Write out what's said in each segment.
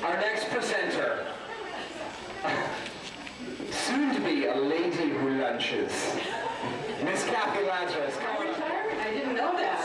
Our next presenter, soon to be a lady who lunches, Miss Kathy Lazarus. I'm retired? I didn't know that.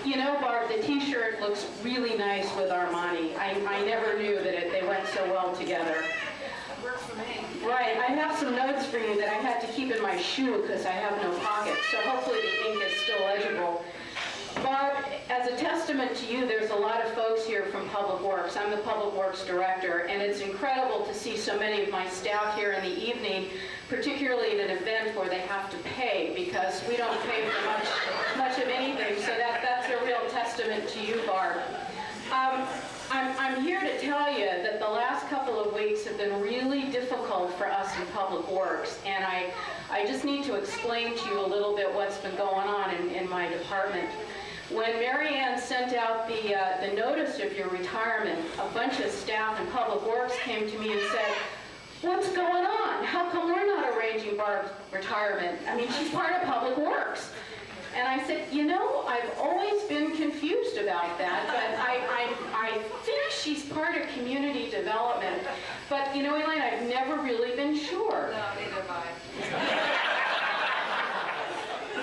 You know, Barb, the t-shirt looks really nice with Armani. I never knew that they went so well together. Works for me. Right, I have some notes for you that I had to keep in my shoe because I have no pocket, so hopefully the ink is still legible. Barb, as a testament to you, there's a lot of folks here from Public Works. I'm the Public Works Director, and it's incredible to see so many of my staff here in the evening, particularly in an event where they have to pay, because we don't pay for much of anything, so that's a real testament to you, Barb. I'm here to tell you that the last couple of weeks have been really difficult for us in Public Works, and I just need to explain to you a little bit what's been going on in my department. When Mary Ann sent out the notice of your retirement, a bunch of staff in Public Works came to me and said, "What's going on? How come we're not arranging Barb's retirement? I mean, she's part of Public Works." And I said, you know, I've always been confused about that, but I think she's part of community development. But, you know, Elaine, I've never really been sure. No, neither have I.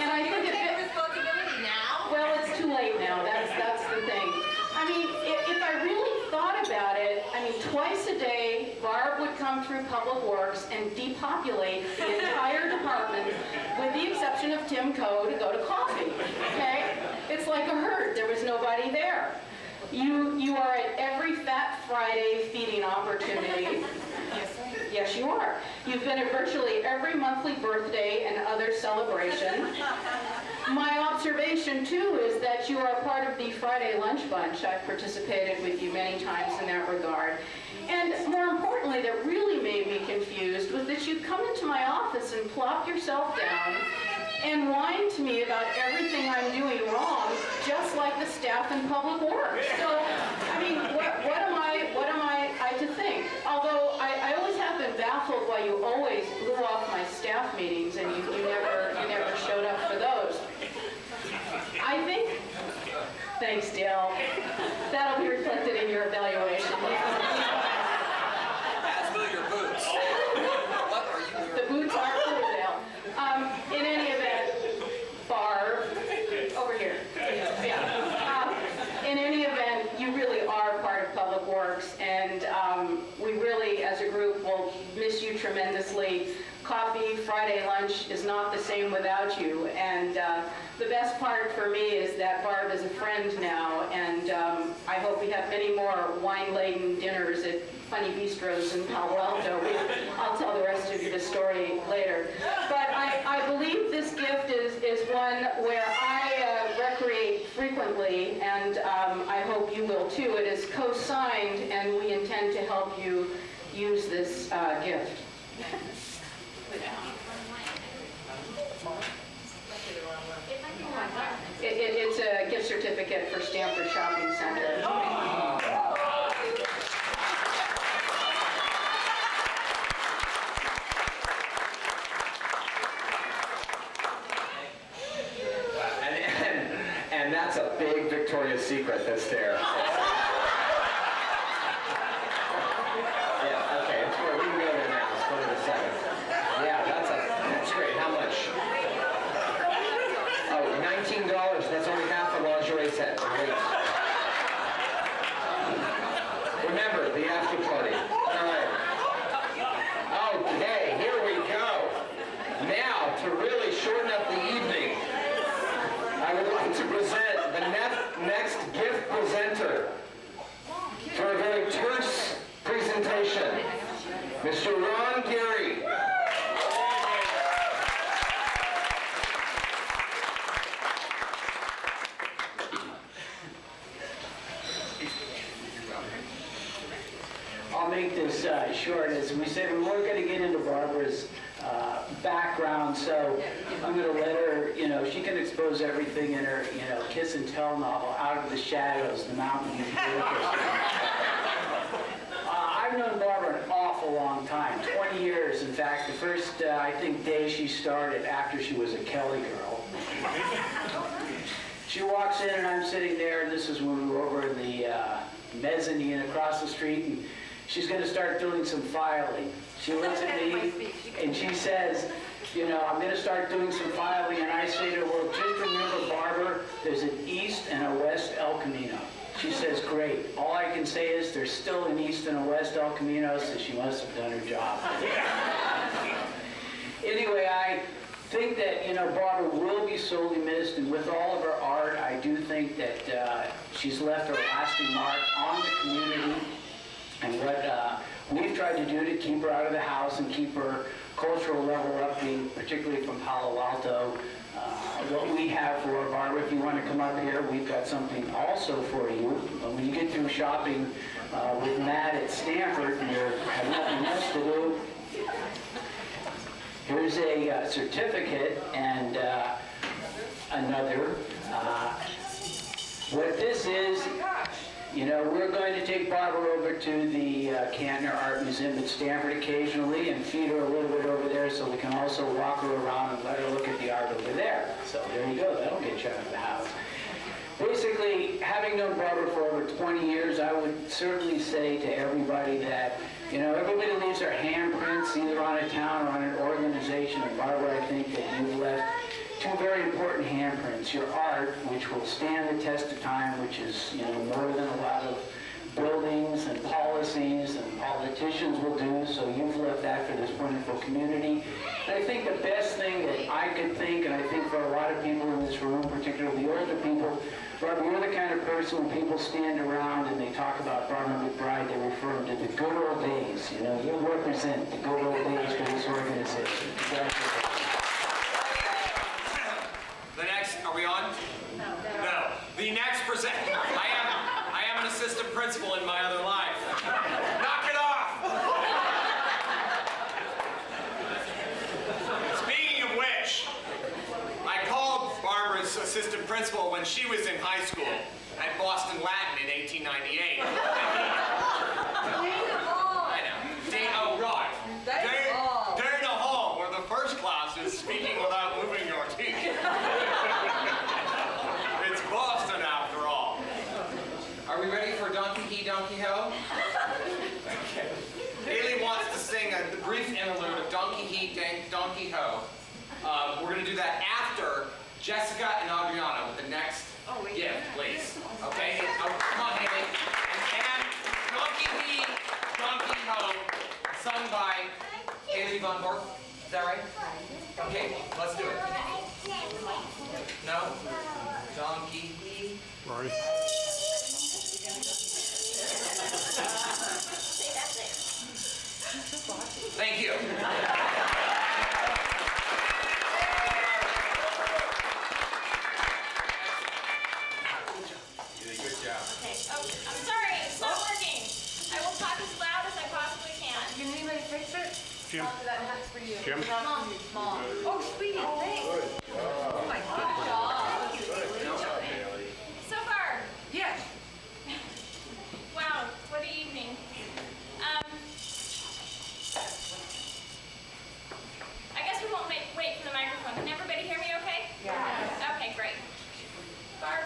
And I think Take responsibility now? well, it's too late now. That's the thing. I mean, if I really thought about it, I mean, twice a day, Barb would come through Public Works and depopulate the entire department, with the exception of Tim Coe to go to coffee, okay? It's like a herd. There was nobody there. You are at every Fat Friday feeding opportunity. Yes, you are. You've been at virtually every monthly birthday and other celebration. My observation, too, is that you are part of the Friday Lunch Bunch. I've participated with you many times in that regard. And more importantly, that really made me confused was that you'd come into my office and plop yourself down and whine to me about everything I'm doing wrong, just like the staff in Public Works. So, I mean, what am I to think? Although I always have been baffled why you always blew off my staff meetings and you never showed up for those. I think, thanks, Dale. That'll be reflected in your evaluation. As will your boots. What are you wearing? The boots are cool, Dale. In any event, Barb, over here. Yeah. In any event, you really are part of Public Works, and we really, as a group, will miss you tremendously. Coffee, Friday lunch is not the same without you, and the best part for me is that Barb is a friend now, and I hope we have many more wine-laden dinners at funny bistros in Palo Alto. I'll tell the rest of you the story later. But I believe this gift is one where I recreate frequently, and I hope you will too. It is co-signed, and we intend to help you use this gift. It's a gift certificate for Stanford Shopping Center. And that's a big Victoria's Secret that's there. Yeah, okay, it's where we can go there now. Let's go to the second. Yeah, that's great. How much? Oh, $19. That's only half a lingerie set. Great. Remember, the after party. All right. Okay, here we go. Now, to really shorten up the evening, I would like to present the next gift presenter for a very terse presentation, Mr. Ron Geary. I'll make this short. As we said, we weren't going to get into Barbara's background, so I'm going to let her, she can expose everything in her, kiss and tell novel, Out of the Shadows, the Mountain View. I've known Barbara an awful long time, 20 years. In fact, the first, I think, day she started after she was a Kelly girl. She walks in and I'm sitting there, and this is when we were over in the mezzanine across the street, and she's going to start doing some filing. She looks at me and she says, you know, I'm going to start doing some filing, and I say to her, well, just remember, Barbara, there's an east and a west El Camino. She says, great. All I can say is there's still an east and a west El Camino, so she must have done her job. Anyway, I think that, you know, Barbara will be sorely missed, and with all of her art, I do think that she's left a lasting mark on the community. And what we've tried to do to keep her out of the house and keep her cultural level up, being particularly from Palo Alto, what we have for Barbara, if you want to come up here, we've got something also for you. When you get through shopping with Matt at Stanford and you have nothing else to do, here's a certificate and another. What this is, you know, we're going to take Barbara over to the Kantner Art Museum at Stanford occasionally and feed her a little bit over there so we can also walk her around and let her look at the art over there. So there you go, that'll get you out of the house. Basically, having known Barbara for over 20 years, I would certainly say to everybody that, you know, everybody leaves their handprints either on a town or on an organization. And Barbara, I think that you've left two very important handprints. Your art, which will stand the test of time, which is, you know, more than a lot of buildings and policies and politicians will do. So you've left that for this wonderful community. And I think the best thing that I could think, and I think for a lot of people in this room, particularly the older people, Barbara, you're the kind of person when people stand around and they talk about Barbara McBride, they refer to the good old days. You know, you represent the good old days for this organization. Congratulations. The next, are we on? No. The next present. I am an assistant principal in my other life. Knock it off! Speaking of which, I called Barbara's assistant principal when she was in high school at Boston Latin in 1898. I know. Oh, right. Dana Hall, where the first class is speaking without moving your teeth. It's Boston after all. Are we ready for Donkey He, Donkey Ho? Okay. Haley wants to sing a brief interlude of Donkey He, Donkey Ho. We're going to do that after Jessica and Adriana with the next gift, please. Okay? Come on, Haley. And Donkey He, Donkey Ho, sung by Haley Von Bork. Is that right? Okay, let's do it. No? Donkey He. Rory. Thank you. Okay. Oh, I'm sorry, it's not working. I will talk as loud as I possibly can. Can anybody fix it? Jim. That's for you. Jim. Mom. Oh, sweetie, thanks. Oh my gosh. So far, Yes. wow, what an evening. I guess we won't wait for the microphone. Can everybody hear me okay? Yeah. Okay, great. Barb,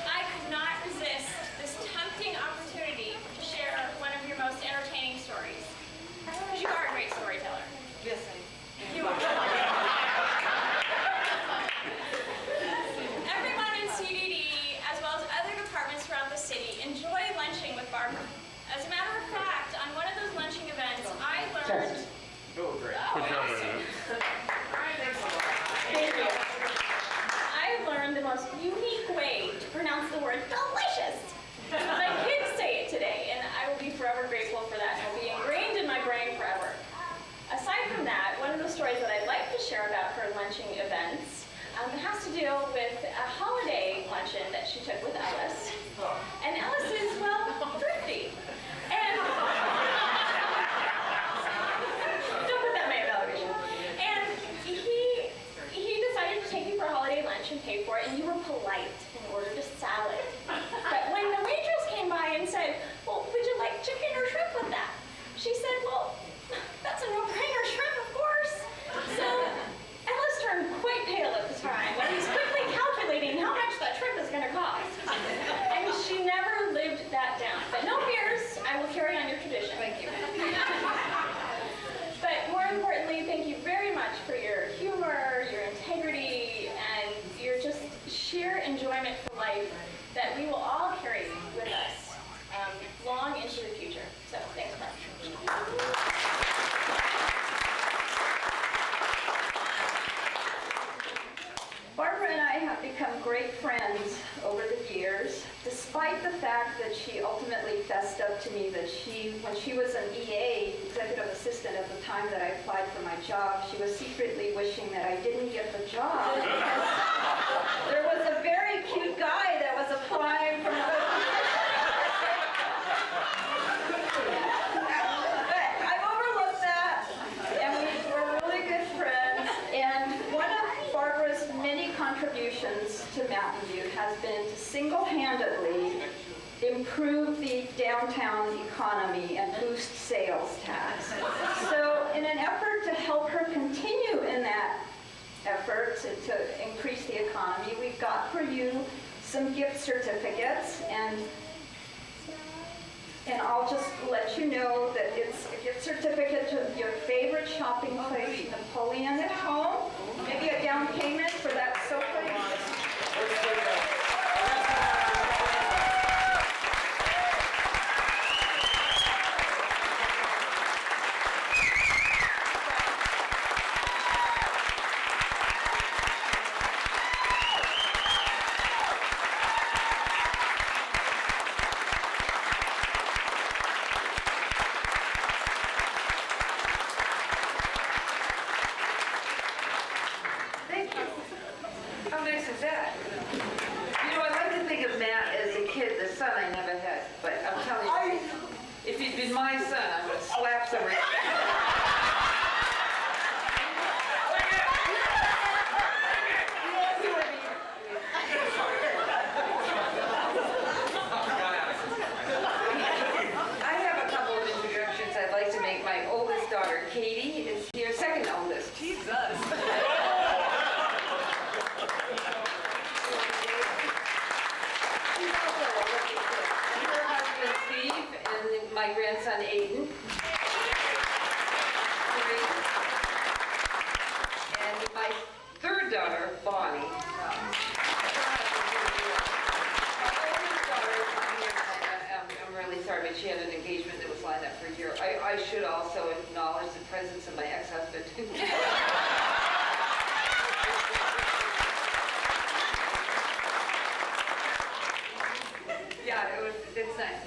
I could not resist this tempting opportunity to share one of your most entertaining stories. Because you are a great storyteller. Yes, I You are. me that when she was an EA, executive assistant at the time that I applied for my job, she was secretly wishing that I didn't get the job because there was a very cute guy that was applying for another But I've overlooked that, and we're really good friends. And one of Barbara's many contributions to Mountain View has been to single-handedly improve the downtown economy and boost sales tax. So in an effort to help her continue in that effort to increase the economy, we've got for you some gift certificates, and I'll just let you know that it's a gift certificate to your favorite shopping place, Napoleon at Home. Maybe a down payment for that sofa. Thank you. How nice is that? You know, I like to think of Matt as a kid, the son I never had. But I'm telling you, if he'd been my son, I would have slapped him right I have a couple of introductions I'd like to make. My oldest daughter, Katie, is here, second oldest. Jesus. Her husband Steve and my grandson Aiden. And my third daughter, Bonnie. I'm really sorry, but she had an engagement that was lined up for a year. I should also acknowledge the presence of my ex-husband. Yeah, it's nice.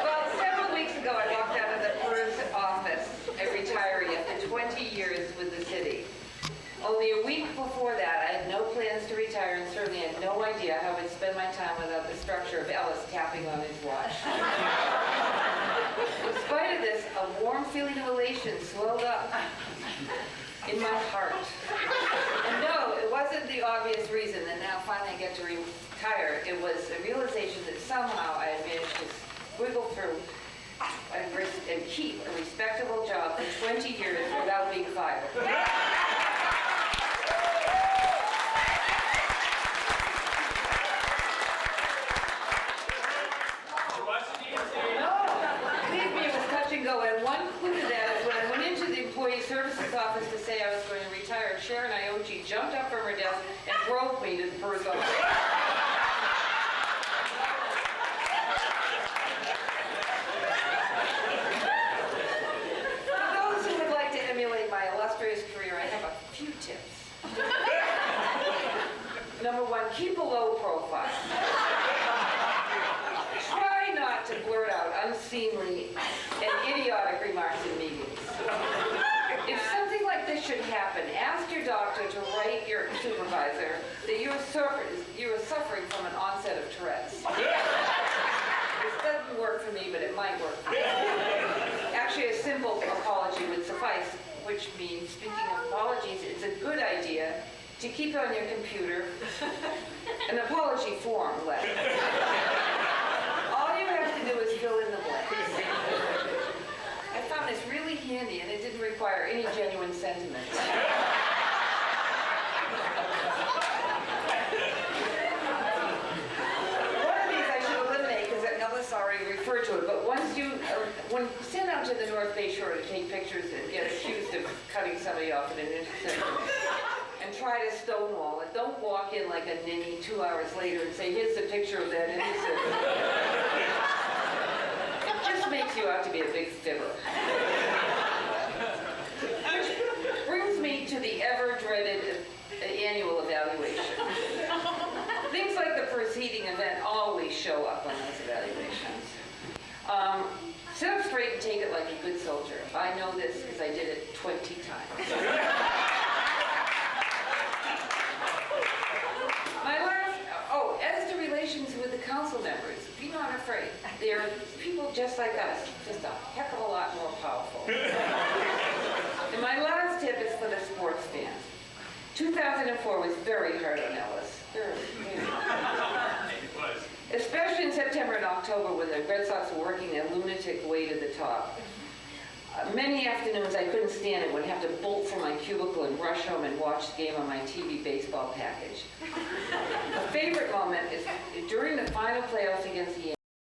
Well, several weeks ago, I walked out of the PERS office, a retiree after 20 years with the city. Only a week before that, I had no plans to retire and certainly had no idea how I'd spend my time without the structure of Ellis tapping on his watch. In spite of this, a warm feeling of elation swelled up in my heart. And no, it wasn't the obvious reason that now finally I get to retire. It was a realization that somehow I had managed to wiggle through and keep a respectable job for 20 years without being fired. Believe me, it was touch and go. And one clue to that is when I went into the employee services office to say I was going to retire, Sharon Iochi jumped up from her desk and drove me to the PERS office. For those who would like to emulate my illustrious career, I have a few tips. Number one, keep a low profile. Try not to blurt out unseemly and idiotic remarks in meetings. If something like this should happen, ask your doctor to write your supervisor that you are suffering from an onset of Tourette's. This doesn't work for me, but it might work for you. Actually, a simple apology would suffice, which means, speaking of apologies, it's a good idea to keep on your computer an apology form left. All you have to do is fill in the blanks. I found this really handy, and it didn't require any genuine sentiment. One of these I should eliminate because Ellis already referred to it, but once you send out to the North Bay Shore to take pictures and get accused of cutting somebody off at an intersection, and try to stonewall it. Don't walk in like a ninny 2 hours later and say, here's the picture of that intersection. It just makes you out to be a big fibber. Which brings me to the ever-dreaded annual evaluation. Things like like the preceding event always show up on those evaluations. Sit up straight and take it like a good soldier. I know this because I did it 20 times. As to relations with the council members, be not afraid. They're people just like us, just a heck of a lot more powerful. And my last tip is for the sports fans. 2004 was very hard on Ellis. Especially in September and October when the Red Sox were working their lunatic way to the top. Many afternoons I couldn't stand it, would have to bolt from my cubicle and rush home and watch the game on my TV baseball package. A favorite moment is during the final playoffs against the